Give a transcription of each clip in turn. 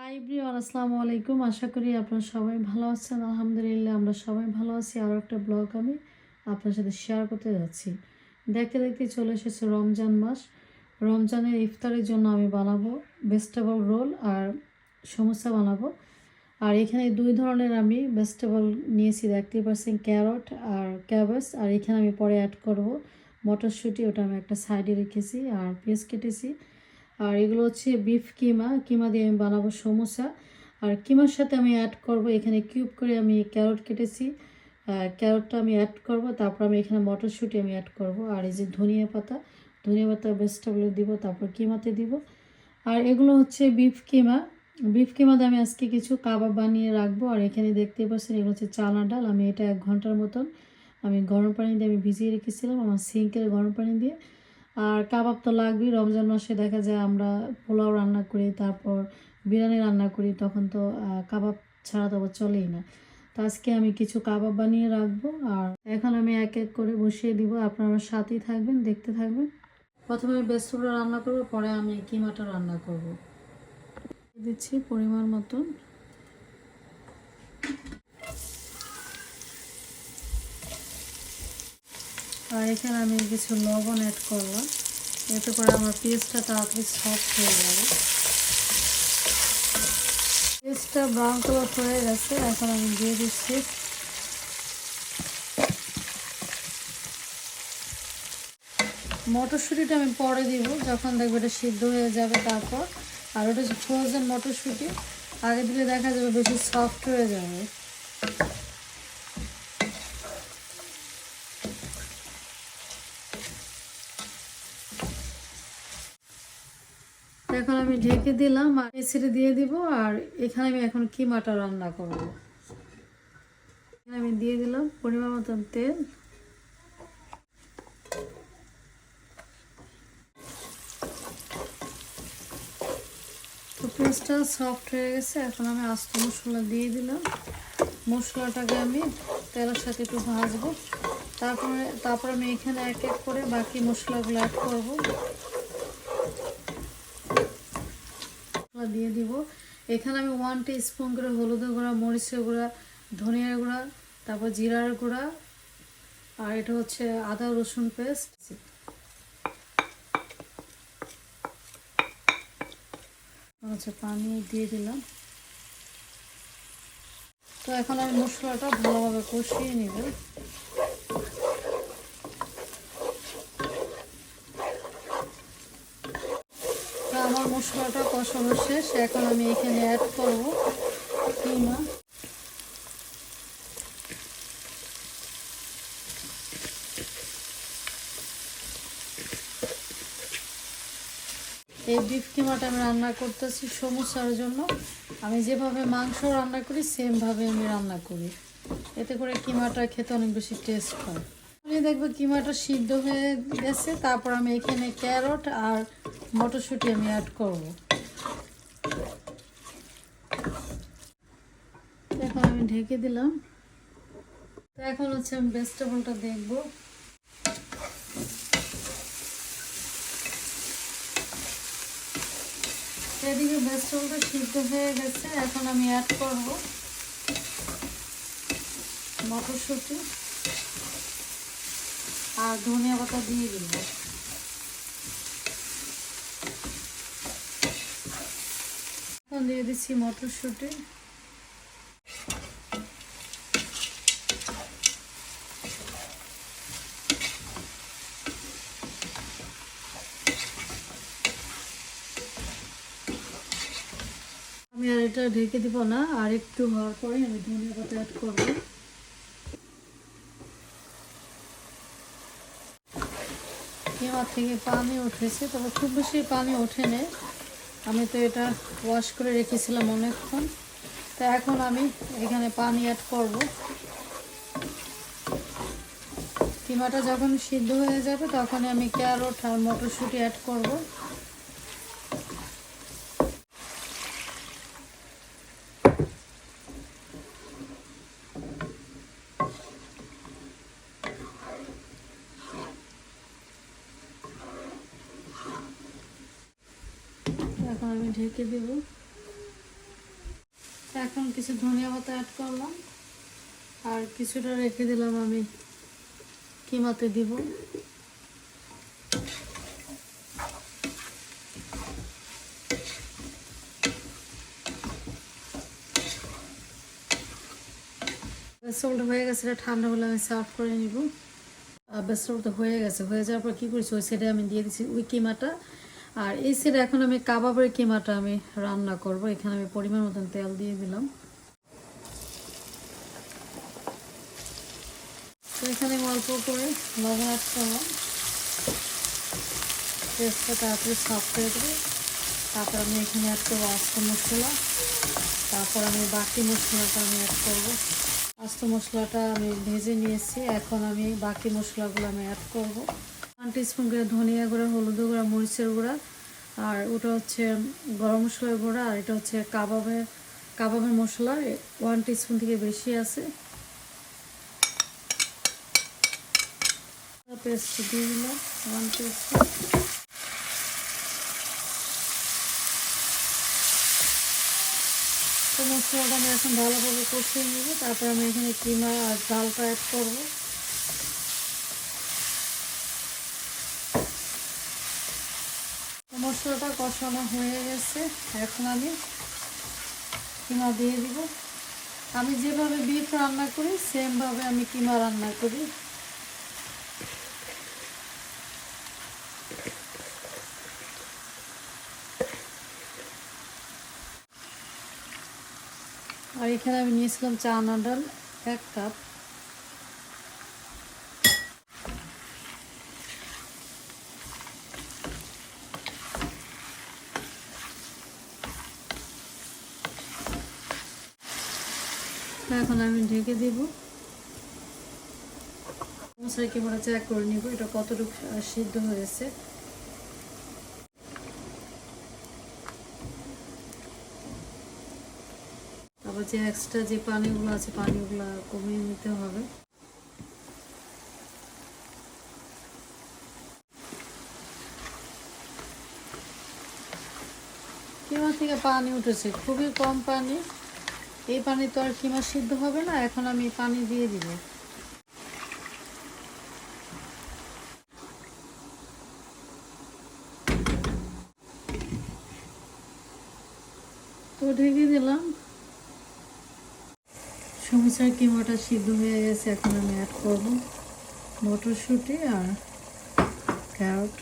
Hi everyone, আসসালামু আলাইকুম। আশা করি আপনারা সবাই ভালো আছেন। আলহামদুলিল্লাহ আমরা সবাই ভালো আছি। আরও একটা ব্লগ আমি আপনার সাথে শেয়ার করতে যাচ্ছি। দেখতে দেখতে চলে এসেছে রমজান মাস। রমজানের ইফতারের জন্য আমি বানাবো ভেজিটেবল রোল আর সমোসা বানাবো। আর এখানে দুই ধরনের আমি ভেজিটেবল নিয়েছি, দেখতেই পাচ্ছেন, ক্যারট আর ক্যাবেজ। আর এখানে আমি পরে অ্যাড করব মটরশুঁটি, ওটা আমি একটা সাইডে রেখেছি। আর পেঁয়াজ কেটেছি। আর এগুলো হচ্ছে বিফ কিমা, কিমা দিয়ে আমি বানাবো সমোসা। আর কিমার সাথে আমি অ্যাড করব, এখানে কিউব করে আমি ক্যারট কেটেছি, ক্যারটটা আমি অ্যাড করব। তারপর আমি এখানে মটরশুঁটি আমি অ্যাড করব। আর এই যে ধনিয়া পাতা ভেজিটেবল দিব, তারপর কিমাতে দিব। আর এগুলো হচ্ছে বিফ কিমা। বিফ কিমাতে আমি আজকে কিছু কাবাব বানিয়ে রাখবো। আর এখানে দেখতে পাচ্ছেন এগুলো হচ্ছে চানা ডাল। আমি এটা 1 ঘন্টার মতন আমি গরম পানি দিয়ে আমি ভিজিয়ে রেখেছিলাম আমার সিঙ্কের গরম পানি দিয়ে। আর কাবাব তো লাগবেই। রমজান মাসে দেখা যায় আমরা পোলাও রান্না করি, তারপর বিরিয়ানি রান্না করি, তখন তো কাবাব ছাড়া তো চলেই না। তো আজকে আমি কিছু কাবাব বানিয়ে রাখবো। আর এখন আমি এক এক করে বসিয়ে দিব, আপনারা সাথেই থাকবেন, দেখতে থাকবেন। প্রথমে আমি ভেজিটেবল রান্না করব, পরে আমি কিমাটা রান্না করব। দিচ্ছি পরিমাণ মতন। আর এখানে আমি কিছু লবণ অ্যাড করলাম, এতে করে আমার পেঁয়াজটা তাড়াতাড়ি সফট হয়ে যাবে। পেঁয়াজটা ব্রাউন কালার হয়ে গেছে, এখন আমি দিয়ে দিচ্ছি মটরশুঁটিটা। আমি পরে দিব যখন দেখবো এটা সিদ্ধ হয়ে যাবে, তারপর। আর ওটা হচ্ছে ফ্রোজেন মটরশুঁটি, আগে দিলে দেখা যাবে বেশি সফট হয়ে যাবে। এখন আমি ঢেকে দিলাম আর এসিতে দিয়ে দিব। আর এখানে আমি এখন কিমাটা রান্না করব। আমি দিয়ে দিলাম পরিমাণ মতন তেল। তো পেঁয়াজটা সফট হয়ে গেছে, এখন আমি আস্ত মশলা দিয়ে দিলাম। মশলাটাকে আমি তেলের সাথে একটু ভাজবো। তারপর আমি এখানে এক এক করে বাকি মশলাগুলো অ্যাড করব, দিয়ে দিব। এখানে আমি 1 টিস্পুন করে হলুদের গুঁড়া, মরিচের গুঁড়া, ধনিয়ার গুঁড়া, তারপর জিরার গুঁড়া, আর এটা হচ্ছে আদা রসুন পেস্ট। হচ্ছে পানি দিয়ে দিলাম। তো এখন আমি মশলাটা ভালোভাবে কষিয়ে নিব। তো আমার মশলাটা কষানো শেষ, এখন আমি এখানে অ্যাড করব কিমা। এই বিফ কিমাটা আমি রান্না করতেছি সমোসার জন্য। আমি যেভাবে মাংস রান্না করি সেমভাবে আমি রান্না করি, এতে করে কিমাটা খেতে অনেক বেশি টেস্ট হয়। আমি দেখবো কিমাটা সিদ্ধ হয়ে গেছে, তারপর আমি এখানে ক্যারট আর মটরশুঁটি আমি অ্যাড করব। এখন আমি ঢেকে দিলাম। তো এখন হচ্ছে আমি ভেজিটেবলটা দেখবো। এদিকে ভেজিটেবলটা সিদ্ধ হয়ে গেছে, এখন আমি অ্যাড করব মটরশুঁটি আর ধনিয়া পাতা দিয়ে দিব। এখন দিয়ে দিচ্ছি মটরশুঁটি। আমি আর এটা ঢেকে দিব না, আর একটু হওয়ার পরে আমি ধনিয়া পাতা অ্যাড করবো। কিমার থেকে পানি উঠেছে, তবে খুব বেশি পানি ওঠেনি। আমি তো এটা ওয়াশ করে রেখেছিলাম অনেকক্ষণ। তো এখন আমি এখানে পানি অ্যাড করব। কিমাটা যখন সিদ্ধ হয়ে যাবে তখন আমি ক্যারট আর মটরশুঁটি অ্যাড করব। এখন আমি ঢেকে দেব। এখন কিছু ধনিয়া পাতা অ্যাড করলাম আর কিছুটা রেখে দিলাম আমি কিমাতে দিব। ভেজিটেবলটা হয়ে গেছে, এটা ঠান্ডা হলে আমি সার্ভ করে নিব। ভেজিটেবলটা হয়ে গেছে, হয়ে যাওয়ার পর কী করছি ওই সাইডে আমি দিয়ে দিচ্ছি ওই কিমাটা। আর এই সাইডে এখন আমি কাবাবের কিমাটা আমি রান্না করব। এখানে আমি পরিমাণ মতন তেল দিয়ে দিলাম। তো এখানে আমি অল্প করে লবণ অ্যাড করলাম, পেস্টটা তাড়াতাড়ি সাফ করে দেবো। তারপর আমি এখানে অ্যাড করবো আস্ত মশলা, তারপর আমি বাকি মশলাটা আমি অ্যাড করবো। আস্ত মশলাটা আমি ভেজে নিয়েছি, এখন আমি বাকি মশলাগুলো আমি অ্যাড করবো। 1 টিস্পুন করে ধনিয়া গুঁড়া, হলুদ গুঁড়া, মরিচের গুঁড়া, আর ওটা হচ্ছে গরম মশলার গুঁড়া, আর এটা হচ্ছে কাবাবের মশলা 1 টিস্পুন থেকে বেশি আছে। পেস্ট দিয়ে দিলাম 1 টিস্পুন। তো মশলাটা আমি এখন ভালোভাবে কষিয়ে নেব। তারপর আমি এখানে কিমা আর ডালটা অ্যাড করবো। মশলাটা কষানো হয়ে গেছে, এখন আমি কিমা দিয়ে দিব। আমি যেভাবে বিফ রান্না করি সেমভাবে আমি কিমা রান্না করি। আর এখানে আমি নিয়েছিলাম চানা ডাল 1 কাপ। এখন আমি ঢেকে দিব। মশলা কিমাটা চেক করে নিব এটা কতটুকু সিদ্ধ হয়েছে। তারপর যে এক্সট্রা যে পানিগুলো আছে পানিগুলো কমিয়ে নিতে হবে। কিমা থেকে পানি উঠেছে, খুবই কম পানি। এই পানি তো আর কিমা সিদ্ধ হবে না, এখন আমি পানি দিয়ে দিব। তো ঢেকে দিলাম। সমুচার কিমাটা সিদ্ধ হয়ে গেছে, এখন আমি অ্যাড করব মটরশুঁটি আর ক্যারট।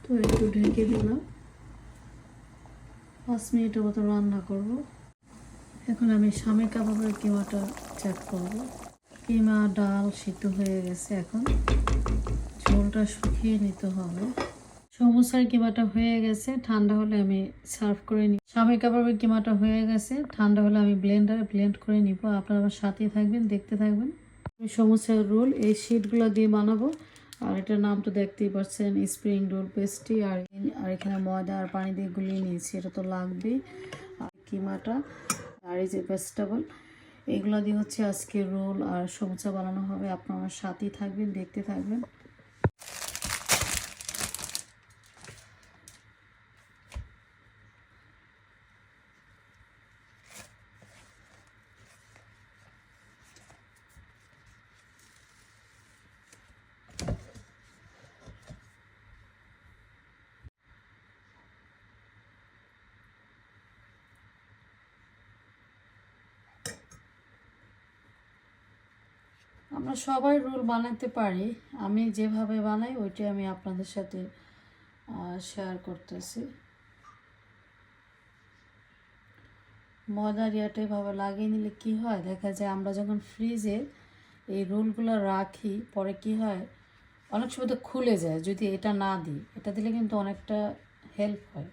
তো একটু ঢেকে দিলাম, 5 মিনিটের মতো রান্না করব। এখন আমি শামী কাবাবের কিমাটা চেক করব। কিমা ডাল সিদ্ধ হয়ে গেছে, এখন ঝোলটা শুকিয়ে নিতে হবে। সমুচার কিমাটা হয়ে গেছে, ঠান্ডা হলে আমি সার্ভ করে নিই। শামী কাবাবের কিমাটা হয়ে গেছে, ঠান্ডা হলে আমি ব্লেন্ডারে ব্লেন্ড করে নিব। আপনারা আমার সাথেই থাকবেন, দেখতে থাকবেন। আমি সমুচার রোল এই শিটগুলো দিয়ে বানাবো। আর এটার নাম তো দেখতেই পাচ্ছেন, স্প্রিং রোল পেস্ট্রি। আর এখানে ময়দা আর পানি দিয়ে গুলিয়ে নিয়েছি, এটা তো লাগবেই। আর কিমাটা আর এই যে ভেজিটেবল, এগুলো দিয়ে হচ্ছে আজকে রোল আর সমুচা বানানো হবে। আপনারা আমার সাথেই থাকবেন, দেখতে থাকবেন। আমরা সবাই রোল বানাতে পারি, আমি যেভাবে বানাই ওইটাই আমি আপনাদের সাথে শেয়ার করতেছি। ময়দার ইয়াটা এভাবে লাগিয়ে নিলে কি হয়, দেখা যায় আমরা যখন ফ্রিজে এই রোলগুলো রাখি পরে কি হয়, অনেক সময় তো খুলে যায় যদি এটা না দিই। এটা দিলে কিন্তু অনেকটা হেল্প হয়।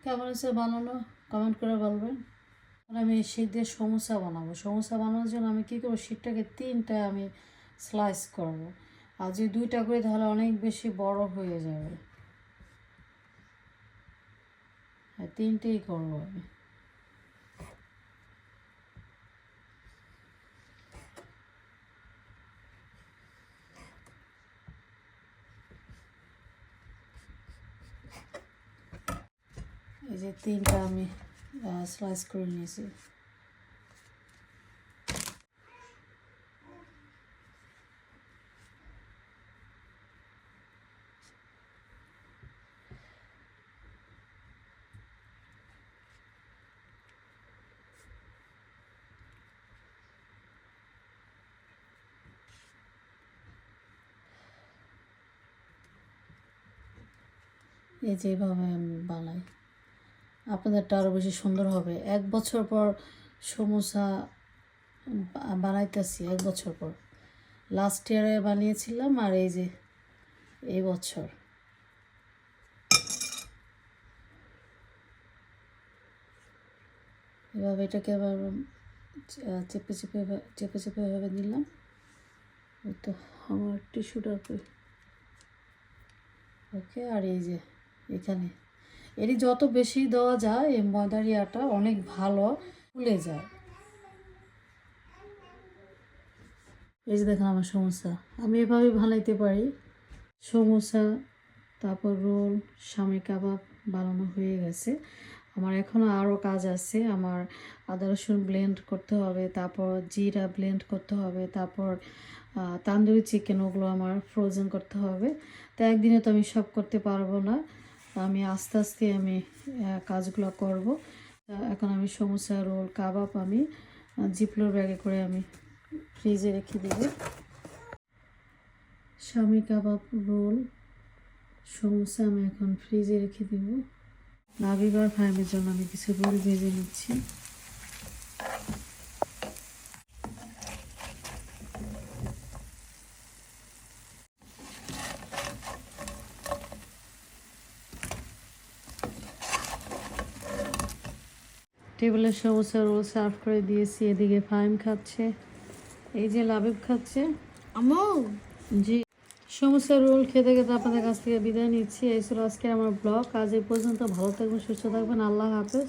কেমন হচ্ছে বানানো কমেন্ট করে বলবেন। আমি শীত দিয়ে সমোসা বানাবো। সমোসা বানানোর জন্য আমি কী করবো, শীতটাকে 3টা আমি স্লাইস করব। আর যদি 2টা করি তাহলে অনেক বেশি বড় হয়ে যাবে। 3টেই করবো আমি। এই যে 3টা আমি স্লাইস করে নিয়েছি। এই যেভাবে আমি বানাই, আপনাদেরটা আরও বেশি সুন্দর হবে। 1 বছর পর সমোসা বানাইতেছি, 1 বছর পর। লাস্ট ইয়ারে বানিয়েছিলাম আর এই যে এই বছর। এভাবে এটাকে আবার চেপে চেপে চেপে চেপে এভাবে দিলাম। তো আমার টিস্যুটা ওকে। আর এই যে এখানে এটি যত বেশি দেওয়া যায় এই ময়দার ইয়াটা অনেক ভালো ফুলে যায়। এই যে দেখেন আমার সমোসা আমি এভাবে বানাইতে পারি। সমোসা, তারপর রোল, শামি কাবাব বানানো হয়ে গেছে। আমার এখনও আরও কাজ আছে। আমার আদা রসুন ব্লেন্ড করতে হবে, তারপর জিরা ব্লেন্ড করতে হবে, তারপর তান্দুরি চিকেন, ওগুলো আমার ফ্রোজেন করতে হবে। তো একদিনে তো আমি সব করতে পারবো না, আমি আস্তে আস্তে আমি কাজগুলো করব। এখন আমি সমোসা, রোল, কাবাব আমি জিপলোর ব্যাগে করে আমি ফ্রিজে রেখে দেব। শামি কাবাব, রোল, সমোসা আমি এখন ফ্রিজে রেখে দেব। নাবিবার ফার্মের জন্য আমি কিছু রোল ভেজে নিচ্ছি। টেবিলে সমোসা রোল সার্ভ করে দিয়েছি। এদিকে ফাইম খাচ্ছে, এই যে লাবিব খাচ্ছে। জি, সমোসা রোল খেতে খেতে আপনাদের কাছ থেকে বিদায় নিচ্ছি। এই ছিল আজকে আমার ব্লগ। আজ এই পর্যন্ত। ভালো থাকবেন, সুস্থ থাকবেন। আল্লাহ হাফেজ।